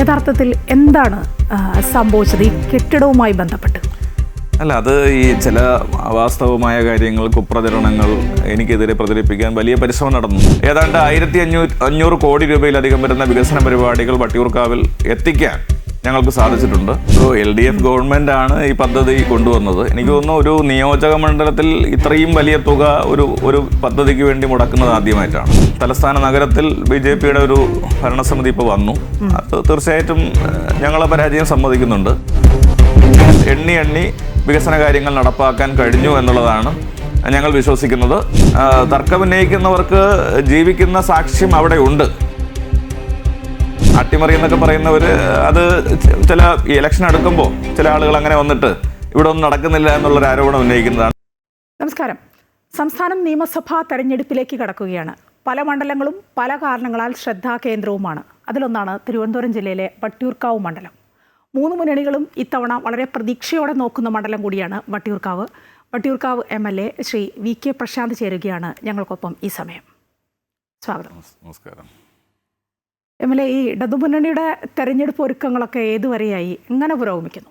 യഥാർത്ഥത്തിൽ എന്താണ് സംഭവിച്ചത് ഈ കെട്ടിടവുമായി ബന്ധപ്പെട്ട്? അല്ല, അത് ഈ ചില അവാസ്തവമായ കാര്യങ്ങൾ, കുപ്രചരണങ്ങൾ എനിക്കെതിരെ പ്രചരിപ്പിക്കാൻ വലിയ പരിശ്രമം നടന്നു. ഏതാണ്ട് 1500 കോടി രൂപയിലധികം വരുന്ന വികസന പരിപാടികൾ വട്ടിയൂർക്കാവിൽ എത്തിക്കാൻ ഞങ്ങൾക്ക് സാധിച്ചിട്ടുണ്ട്. LDF ഗവൺമെൻറ് ആണ് ഈ പദ്ധതി കൊണ്ടുവന്നത്. എനിക്ക് തോന്നുന്നു ഒരു നിയോജക മണ്ഡലത്തിൽ ഇത്രയും വലിയ തുക ഒരു പദ്ധതിക്ക് വേണ്ടി മുടക്കുന്നത് ആദ്യമായിട്ടാണ്. തലസ്ഥാന നഗരത്തിൽ BJPയുടെ ഒരു ഭരണസമിതി ഇപ്പോൾ വന്നു. അത് തീർച്ചയായിട്ടും ഞങ്ങളെ പരാജയം സമ്മതിക്കുന്നുണ്ട്. എണ്ണി വികസന കാര്യങ്ങൾ നടപ്പാക്കാൻ കഴിഞ്ഞു എന്നുള്ളതാണ് ഞങ്ങൾ വിശ്വസിക്കുന്നത്. തർക്കമുന്നയിക്കുന്നവർക്ക് ജീവിക്കുന്ന സാക്ഷ്യം അവിടെ ഉണ്ട്. അട്ടിമറി എന്നൊക്കെ പറയുന്നവർ അത് ചില ഇലക്ഷൻ അടുക്കുമ്പോൾ ചില ആളുകൾ അങ്ങനെ വന്നിട്ട് ഇവിടെ ഒന്നും നടക്കുന്നില്ല എന്നുള്ളൊരു ആരോപണം ഉന്നയിക്കുന്നതാണ്. നമസ്കാരം. സംസ്ഥാനം നിയമസഭാ തെരഞ്ഞെടുപ്പിലേക്ക് കടക്കുകയാണ്. പല മണ്ഡലങ്ങളും പല കാരണങ്ങളാൽ ശ്രദ്ധാകേന്ദ്രവുമാണ്. അതിലൊന്നാണ് തിരുവനന്തപുരം ജില്ലയിലെ വട്ടിയൂർക്കാവ് മണ്ഡലം. 3 മുന്നണികളും ഇത്തവണ വളരെ പ്രതീക്ഷയോടെ നോക്കുന്ന മണ്ഡലം കൂടിയാണ് വട്ടിയൂർക്കാവ്. വട്ടിയൂർക്കാവ് MLA ശ്രീ VK പ്രശാന്ത് ചേരുകയാണ് ഞങ്ങൾക്കൊപ്പം ഈ സമയം. സ്വാഗതം. നമസ്കാരം. MLA, ഈ ഇടതുമുന്നണിയുടെ തെരഞ്ഞെടുപ്പ് ഒരുക്കങ്ങളൊക്കെ ഏതുവരെയായി, എങ്ങനെ പുരോഗമിക്കുന്നു?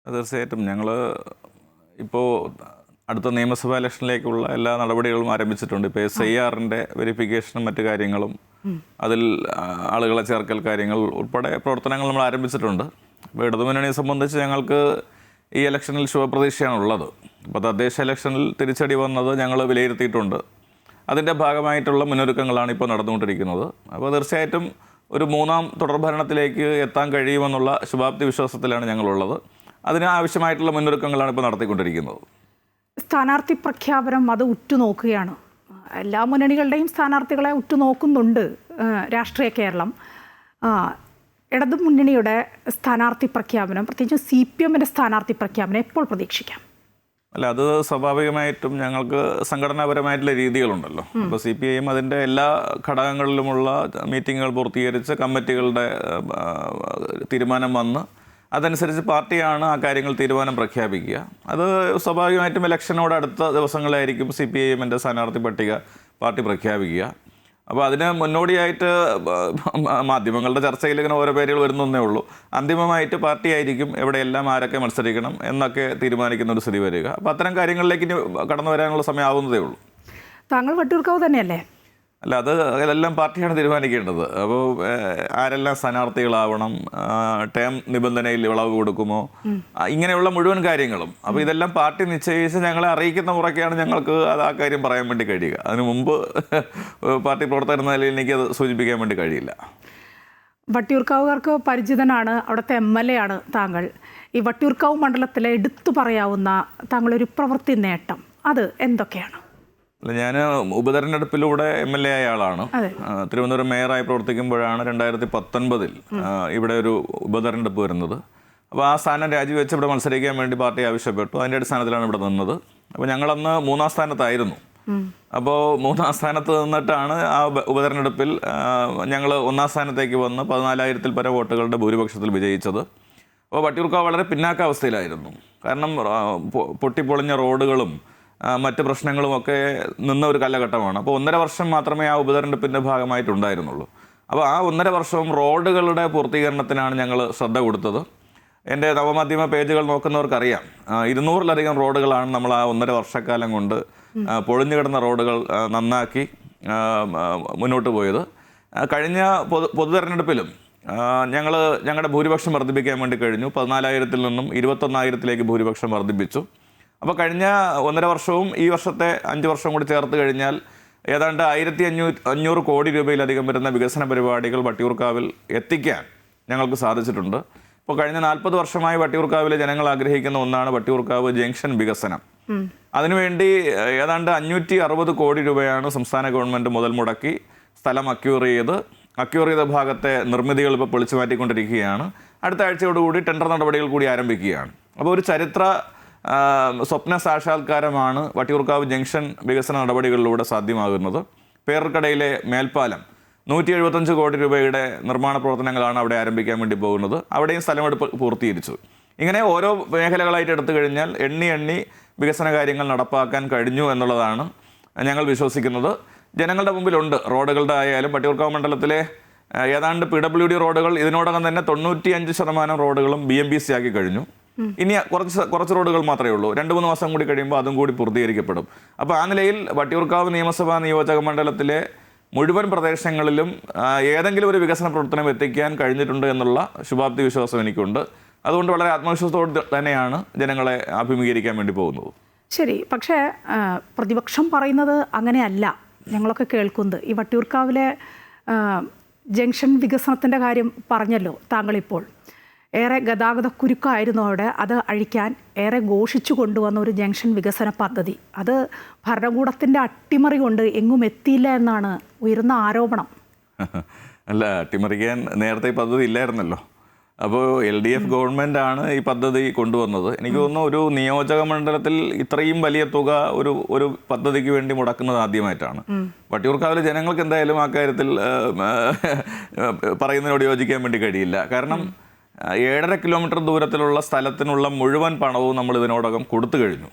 തീർച്ചയായിട്ടും ഞങ്ങൾ ഇപ്പോൾ അടുത്ത നിയമസഭാ ഇലക്ഷനിലേക്കുള്ള എല്ലാ നടപടികളും ആരംഭിച്ചിട്ടുണ്ട്. ഇപ്പോൾ SIRൻ്റെ വെരിഫിക്കേഷനും മറ്റു കാര്യങ്ങളും അതിൽ ആളുകളെ ചേർക്കൽ കാര്യങ്ങൾ ഉൾപ്പെടെ പ്രവർത്തനങ്ങൾ നമ്മൾ ആരംഭിച്ചിട്ടുണ്ട്. ഇപ്പോൾ ഇടതുമുന്നണിയെ സംബന്ധിച്ച് ഞങ്ങൾക്ക് ഈ ഇലക്ഷനിൽ ശുഭപ്രതീക്ഷയാണുള്ളത്. ഇപ്പോൾ തദ്ദേശ ഇലക്ഷനിൽ തിരിച്ചടി വന്നത് ഞങ്ങൾ വിലയിരുത്തിയിട്ടുണ്ട്. അതിൻ്റെ ഭാഗമായിട്ടുള്ള മുന്നൊരുക്കങ്ങളാണ് ഇപ്പോൾ നടന്നുകൊണ്ടിരിക്കുന്നത്. അപ്പോൾ തീർച്ചയായിട്ടും ഒരു 3ാം തുടർഭരണത്തിലേക്ക് എത്താൻ കഴിയുമെന്നുള്ള ശുഭാപ്തി വിശ്വാസത്തിലാണ് ഞങ്ങളുള്ളത്. അതിന് ആവശ്യമായിട്ടുള്ള മുന്നൊരുക്കങ്ങളാണ് ഇപ്പോൾ നടത്തിക്കൊണ്ടിരിക്കുന്നത്. സ്ഥാനാർത്ഥി പ്രഖ്യാപനം അത് ഉറ്റുനോക്കുകയാണ്. എല്ലാ മുന്നണികളുടെയും സ്ഥാനാർത്ഥികളെ ഉറ്റുനോക്കുന്നുണ്ട് രാഷ്ട്രീയ കേരളം. ഇടതു മുന്നണിയുടെ സ്ഥാനാർത്ഥി പ്രഖ്യാപനം, പ്രത്യേകിച്ച് CPMൻ്റെ സ്ഥാനാർത്ഥി പ്രഖ്യാപനം എപ്പോൾ പ്രതീക്ഷിക്കാം? അല്ല, അത് സ്വാഭാവികമായിട്ടും ഞങ്ങൾക്ക് സംഘടനാപരമായിട്ടുള്ള രീതികളുണ്ടല്ലോ. ഇപ്പോൾ CPIM അതിൻ്റെ എല്ലാ ഘടകങ്ങളിലുമുള്ള മീറ്റിങ്ങുകൾ പൂർത്തീകരിച്ച് കമ്മിറ്റികളുടെ തീരുമാനം വന്ന് അതനുസരിച്ച് പാർട്ടിയാണ് ആ കാര്യങ്ങൾ തീരുമാനം പ്രഖ്യാപിക്കുക. അത് സ്വാഭാവികമായിട്ടും ഇലക്ഷനോട് അടുത്ത ദിവസങ്ങളായിരിക്കും CPIMൻ്റെ സ്ഥാനാർത്ഥി പട്ടിക പാർട്ടി പ്രഖ്യാപിക്കുക. അപ്പോൾ അതിന് മുന്നോടിയായിട്ട് മാധ്യമങ്ങളുടെ ചർച്ചയിൽ ഇങ്ങനെ ഓരോ പേരുകൾ വരുന്നേ ഉള്ളൂ. അന്തിമമായിട്ട് പാർട്ടി ആയിരിക്കും എവിടെയെല്ലാം ആരൊക്കെ മത്സരിക്കണം എന്നൊക്കെ തീരുമാനിക്കുന്ന ഒരു സ്ഥിതി വരിക. അപ്പോൾ അത്തരം കാര്യങ്ങളിലേക്ക് ഇനി കടന്നു വരാനുള്ള സമയം ആവുന്നതേ ഉള്ളൂ. താങ്കൾ വട്ടിയൂർക്കാവ് തന്നെയല്ലേ? അല്ല, അതെല്ലാം പാർട്ടിയാണ് തീരുമാനിക്കേണ്ടത്. അപ്പോൾ ആരെല്ലാം സ്ഥാനാർത്ഥികളാവണം, ടേം നിബന്ധനയിൽ ഇളവ് കൊടുക്കുമോ, ഇങ്ങനെയുള്ള മുഴുവൻ കാര്യങ്ങളും അപ്പോൾ ഇതെല്ലാം പാർട്ടി നിശ്ചയിച്ച് ഞങ്ങളെ അറിയിക്കുന്ന മുറയ്ക്കാണ് ഞങ്ങൾക്ക് ആ കാര്യം പറയാൻ വേണ്ടി കഴിയുക. അതിനു മുമ്പ് പാർട്ടി പ്രവർത്തകർ എന്ന നിലയിൽ എനിക്കത് സൂചിപ്പിക്കാൻ വേണ്ടി കഴിയില്ല. വട്ടിയൂർക്കാവുകാർക്ക് പരിചിതനാണ്, അവിടുത്തെ MLA ആണ് താങ്കൾ. ഈ വട്ടിയൂർക്കാവ് മണ്ഡലത്തിലെ എടുത്തു പറയാവുന്ന താങ്കളൊരു പ്രവൃത്തി നേട്ടം അത് എന്തൊക്കെയാണ്? അല്ല, ഞാൻ ഉപതെരഞ്ഞെടുപ്പിലൂടെ MLA ആയ ആളാണ്. തിരുവനന്തപുരം മേയറായി പ്രവർത്തിക്കുമ്പോഴാണ് 2019 ഇവിടെ ഒരു ഉപതെരഞ്ഞെടുപ്പ് വരുന്നത്. അപ്പോൾ ആ സ്ഥാനം രാജിവെച്ച് ഇവിടെ മത്സരിക്കാൻ വേണ്ടി പാർട്ടി ആവശ്യപ്പെട്ടു. അതിൻ്റെ അടിസ്ഥാനത്തിലാണ് ഇവിടെ നിന്നത്. അപ്പോൾ ഞങ്ങളന്ന് 3ാം സ്ഥാനത്തായിരുന്നു. അപ്പോൾ 3ാം സ്ഥാനത്ത് നിന്നിട്ടാണ് ആ ഉപതെരഞ്ഞെടുപ്പിൽ ഞങ്ങൾ 1ാം സ്ഥാനത്തേക്ക് വന്ന് 14,000-ൽ പരം വോട്ടുകളുടെ ഭൂരിപക്ഷത്തിൽ വിജയിച്ചത്. അപ്പോൾ വട്ടിയൂർക്കാവ് വളരെ പിന്നാക്കാവസ്ഥയിലായിരുന്നു. കാരണം പൊട്ടിപ്പൊളിഞ്ഞ റോഡുകളും മറ്റ് പ്രശ്നങ്ങളുമൊക്കെ നിന്ന ഒരു കാലഘട്ടമാണ്. അപ്പോൾ 1.5 വർഷം മാത്രമേ ആ ഉപതെരഞ്ഞെടുപ്പിൻ്റെ ഭാഗമായിട്ടുണ്ടായിരുന്നുള്ളൂ. അപ്പോൾ ആ 1.5 വർഷവും റോഡുകളുടെ പൂർത്തീകരണത്തിനാണ് ഞങ്ങൾ ശ്രദ്ധ കൊടുത്തത്. എൻ്റെ നവമാധ്യമ പേജുകൾ നോക്കുന്നവർക്കറിയാം, 200-ലധികം റോഡുകളാണ് നമ്മൾ ആ 1.5 വർഷക്കാലം കൊണ്ട് പൊളിഞ്ഞു കിടന്ന റോഡുകൾ നന്നാക്കി മുന്നോട്ട് പോയത്. കഴിഞ്ഞ പൊതുതെരഞ്ഞെടുപ്പിലും ഞങ്ങളുടെ ഭൂരിപക്ഷം വർദ്ധിപ്പിക്കാൻ വേണ്ടി കഴിഞ്ഞു. 14,000-ൽ നിന്നും 21,000-ലേക്ക് ഭൂരിപക്ഷം വർദ്ധിപ്പിച്ചു. അപ്പോൾ കഴിഞ്ഞ 1.5 വർഷവും ഈ വർഷത്തെ 5 വർഷം കൂടി ചേർത്ത് കഴിഞ്ഞാൽ ഏതാണ്ട് 1500 കോടി രൂപയിലധികം വരുന്ന വികസന പരിപാടികൾ വട്ടിയൂർക്കാവിൽ എത്തിക്കാൻ ഞങ്ങൾക്ക് സാധിച്ചിട്ടുണ്ട്. ഇപ്പോൾ കഴിഞ്ഞ 40 വർഷമായി വട്ടിയൂർക്കാവിലെ ജനങ്ങൾ ആഗ്രഹിക്കുന്ന ഒന്നാണ് വട്ടിയൂർക്കാവ് ജംഗ്ഷൻ വികസനം. അതിനുവേണ്ടി ഏതാണ്ട് 560 കോടി രൂപയാണ് സംസ്ഥാന ഗവൺമെൻറ് മുതൽ മുടക്കി സ്ഥലം അക്യൂർ ചെയ്ത ഭാഗത്തെ നിർമ്മിതികൾ ഇപ്പോൾ പൊളിച്ചു മാറ്റിക്കൊണ്ടിരിക്കുകയാണ്. അടുത്ത ആഴ്ചയോടുകൂടി ടെൻഡർ നടപടികൾ കൂടി ആരംഭിക്കുകയാണ്. അപ്പോൾ ഒരു ചരിത്ര സ്വപ്ന സാക്ഷാത്കാരമാണ് വട്ടിയൂർക്കാവ് ജംഗ്ഷൻ വികസന നടപടികളിലൂടെ സാധ്യമാകുന്നത്. പേർക്കടയിലെ മേൽപ്പാലം 175 കോടി രൂപയുടെ നിർമ്മാണ പ്രവർത്തനങ്ങളാണ് അവിടെ ആരംഭിക്കാൻ വേണ്ടി പോകുന്നത്. അവിടെയും സ്ഥലമെടുപ്പ് പൂർത്തീകരിച്ചു. ഇങ്ങനെ ഓരോ മേഖലകളായിട്ട് എടുത്തു കഴിഞ്ഞാൽ എണ്ണി വികസന കാര്യങ്ങൾ നടപ്പാക്കാൻ കഴിഞ്ഞു എന്നുള്ളതാണ് ഞങ്ങൾ വിശ്വസിക്കുന്നത്. ജനങ്ങളുടെ മുമ്പിലുണ്ട്. റോഡുകളുടെ ആയാലും വട്ടിയൂർക്കാവ് മണ്ഡലത്തിലെ ഏതാണ്ട് PWD റോഡുകൾ ഇതിനോടകം തന്നെ 95% റോഡുകളും BMBC ആക്കി കഴിഞ്ഞു. ഇനി കുറച്ച് റോഡുകൾ മാത്രമേ ഉള്ളൂ. 2-3 മാസം കൂടി കഴിയുമ്പോൾ അതും കൂടി പൂർത്തീകരിക്കപ്പെടും. അപ്പോൾ ആ നിലയിൽ വട്ടിയൂർക്കാവ് നിയമസഭാ നിയോജക മണ്ഡലത്തിലെ മുഴുവൻ പ്രദേശങ്ങളിലും ഏതെങ്കിലും ഒരു വികസന പ്രവർത്തനം എത്തിക്കാൻ കഴിഞ്ഞിട്ടുണ്ട് എന്നുള്ള ശുഭാപ്തി വിശ്വാസം എനിക്കുണ്ട്. അതുകൊണ്ട് വളരെ ആത്മവിശ്വാസത്തോടെ തന്നെയാണ് ജനങ്ങളെ അഭിമുഖീകരിക്കാൻ വേണ്ടി പോകുന്നത്. ശരി, പക്ഷേ പ്രതിപക്ഷം പറയുന്നത് അങ്ങനെയല്ല. ഞങ്ങളൊക്കെ കേൾക്കുന്നത് ഈ വട്ടിയൂർക്കാവിലെ ജംഗ്ഷൻ വികസനത്തിൻ്റെ കാര്യം പറഞ്ഞല്ലോ താങ്കളിപ്പോൾ. ഏറെ ഗതാഗത കുരുക്കായിരുന്നു അവിടെ. അത് അഴിക്കാൻ ഏറെ ഘോഷിച്ചു കൊണ്ടുവന്ന ഒരു ജംഗ്ഷൻ വികസന പദ്ധതി, അത് ഭരണകൂടത്തിൻ്റെ അട്ടിമറി കൊണ്ട് എങ്ങും എത്തിയില്ല എന്നാണ് ഉയർന്ന ആരോപണം. അല്ല, അട്ടിമറിക്കാൻ നേരത്തെ ഈ പദ്ധതി ഇല്ലായിരുന്നല്ലോ. അപ്പോൾ LDF ഗവൺമെൻറ് ആണ് ഈ പദ്ധതി കൊണ്ടുവന്നത്. എനിക്ക് തോന്നുന്നു ഒരു നിയോജക മണ്ഡലത്തിൽ ഇത്രയും വലിയ തുക ഒരു പദ്ധതിക്ക് വേണ്ടി മുടക്കുന്നത് ആദ്യമായിട്ടാണ്. വട്ടിയൂർക്കാവിലെ ജനങ്ങൾക്ക് എന്തായാലും ആ കാര്യത്തിൽ പറയുന്നതിനോട് യോജിക്കാൻ വേണ്ടി കഴിയില്ല. കാരണം 7.5 കിലോമീറ്റർ ദൂരത്തിലുള്ള സ്ഥലത്തിനുള്ള മുഴുവൻ പണവും നമ്മൾ ഇതിനോടകം കൊടുത്തു കഴിഞ്ഞു.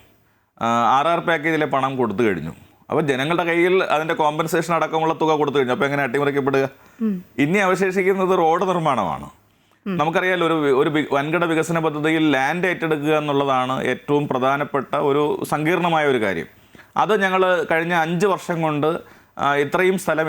RR പാക്കേജിലെ പണം കൊടുത്തു കഴിഞ്ഞു. അപ്പോൾ ജനങ്ങളുടെ കയ്യിൽ അതിൻ്റെ കോമ്പൻസേഷൻ അടക്കമുള്ള തുക കൊടുത്തു കഴിഞ്ഞു. അപ്പോൾ എങ്ങനെ അട്ടിമറിക്കപ്പെടുക? ഇനി അവശേഷിക്കുന്നത് റോഡ് നിർമ്മാണമാണ്. നമുക്കറിയാലോ, ഒരു വൻകിട വികസന പദ്ധതിയിൽ ലാൻഡ് ഏറ്റെടുക്കുക എന്നുള്ളതാണ് ഏറ്റവും പ്രധാനപ്പെട്ട ഒരു സങ്കീർണമായ ഒരു കാര്യം. അത് ഞങ്ങൾ കഴിഞ്ഞ 5 വർഷം കൊണ്ട് ഇത്രയും സ്ഥലം